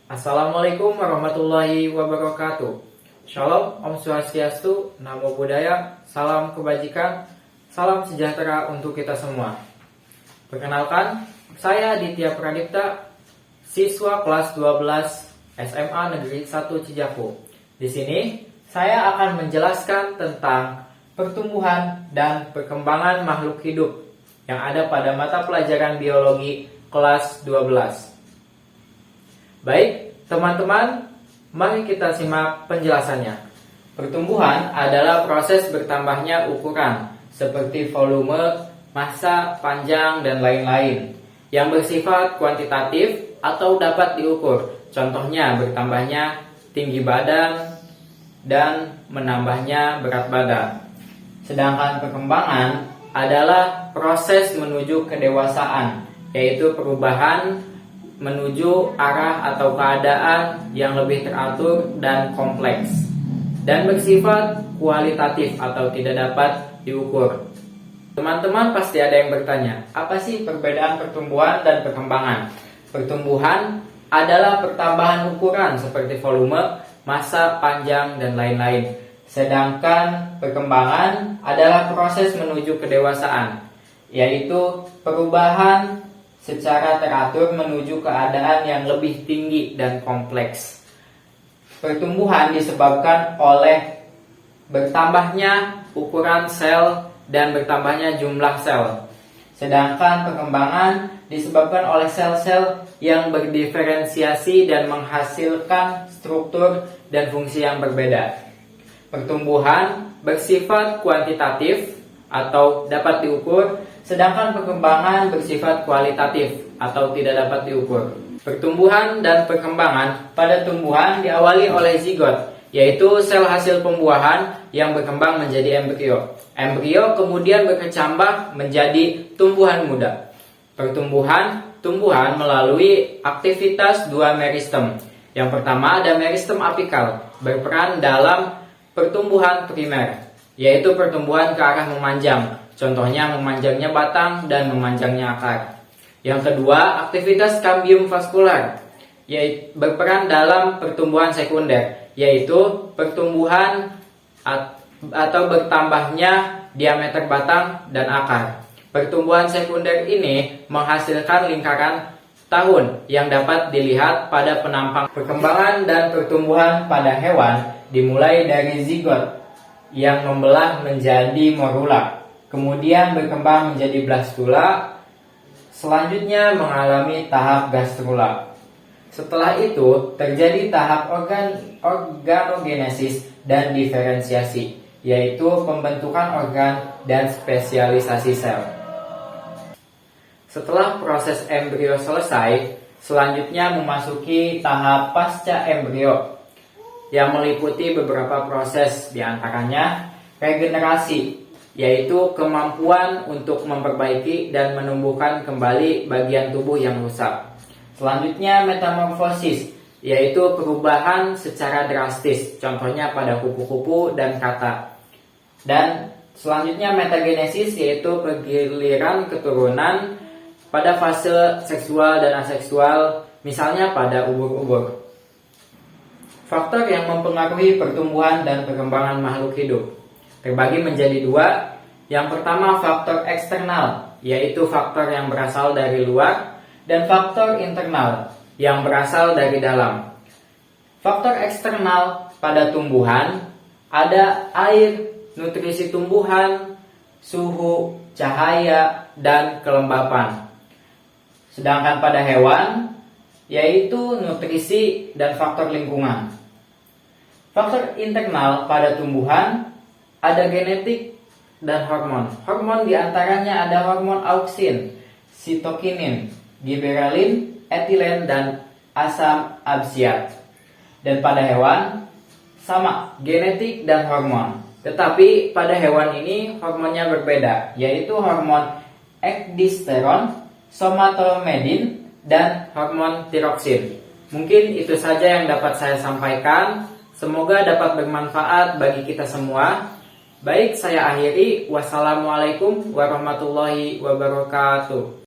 Assalamualaikum warahmatullahi wabarakatuh. Shalom, Om Swastiastu, Namo Buddhaya, salam kebajikan, salam sejahtera untuk kita semua. Perkenalkan, saya Ditya Pradipta, siswa kelas 12 SMA Negeri 1 Cijaku. Di sini saya akan menjelaskan tentang pertumbuhan dan perkembangan makhluk hidup yang ada pada mata pelajaran biologi kelas 12. Baik, teman-teman, mari kita simak penjelasannya. Pertumbuhan adalah proses bertambahnya ukuran seperti volume, massa, panjang, dan lain-lain yang bersifat kuantitatif atau dapat diukur. Contohnya bertambahnya tinggi badan dan menambahnya berat badan. Sedangkan perkembangan adalah proses menuju kedewasaan, yaitu perubahan menuju arah atau keadaan yang lebih teratur dan kompleks, dan bersifat kualitatif atau tidak dapat diukur. Teman-teman pasti ada yang bertanya, apa sih perbedaan pertumbuhan dan perkembangan? Pertumbuhan adalah pertambahan ukuran seperti volume, massa, panjang, dan lain-lain. Sedangkan perkembangan adalah proses menuju kedewasaan, yaitu perubahan secara teratur menuju keadaan yang lebih tinggi dan kompleks. Pertumbuhan disebabkan oleh bertambahnya ukuran sel dan bertambahnya jumlah sel. Sedangkan perkembangan disebabkan oleh sel-sel yang berdiferensiasi dan menghasilkan struktur dan fungsi yang berbeda. Pertumbuhan bersifat kuantitatif atau dapat diukur, sedangkan perkembangan bersifat kualitatif atau tidak dapat diukur. Pertumbuhan dan perkembangan pada tumbuhan diawali oleh zigot, yaitu sel hasil pembuahan yang berkembang menjadi embrio. Embrio kemudian berkecambah menjadi tumbuhan muda. Tumbuhan melalui aktivitas dua meristem. Yang pertama ada meristem apikal, berperan dalam pertumbuhan primer, yaitu pertumbuhan ke arah memanjang. Contohnya memanjangnya batang dan memanjangnya akar. Yang kedua, aktivitas kambium vaskular, yaitu berperan dalam pertumbuhan sekunder, yaitu pertumbuhan atau bertambahnya diameter batang dan akar. Pertumbuhan sekunder ini menghasilkan lingkaran tahun yang dapat dilihat pada penampang. Perkembangan dan pertumbuhan pada hewan dimulai dari zigot yang membelah menjadi morula, kemudian berkembang menjadi blastula, selanjutnya mengalami tahap gastrula. Setelah itu terjadi tahap organogenesis dan diferensiasi, yaitu pembentukan organ dan spesialisasi sel. Setelah proses embrio selesai, selanjutnya memasuki tahap pasca embrio yang meliputi beberapa proses, diantaranya regenerasi, yaitu kemampuan untuk memperbaiki dan menumbuhkan kembali bagian tubuh yang rusak. Selanjutnya metamorfosis, yaitu perubahan secara drastis, contohnya pada kupu-kupu dan kata. Dan selanjutnya metagenesis, yaitu pergiliran keturunan pada fase seksual dan aseksual, misalnya pada ubur-ubur. Faktor yang mempengaruhi pertumbuhan dan perkembangan makhluk hidup terbagi menjadi dua. Yang pertama faktor eksternal, yaitu faktor yang berasal dari luar, dan faktor internal yang berasal dari dalam. Faktor eksternal pada tumbuhan ada air, nutrisi tumbuhan, suhu, cahaya, dan kelembapan. Sedangkan pada hewan, yaitu nutrisi dan faktor lingkungan. Faktor internal pada tumbuhan ada genetik dan hormon. Hormon diantaranya ada hormon auksin, sitokinin, giberelin, etilen, dan asam absiat. Dan pada hewan sama genetik dan hormon. Tetapi pada hewan ini hormonnya berbeda, yaitu hormon ekdisteron, somatomedin, dan hormon tiroksin. Mungkin itu saja yang dapat saya sampaikan. Semoga dapat bermanfaat bagi kita semua. Baik, saya akhiri. Wassalamualaikum warahmatullahi wabarakatuh.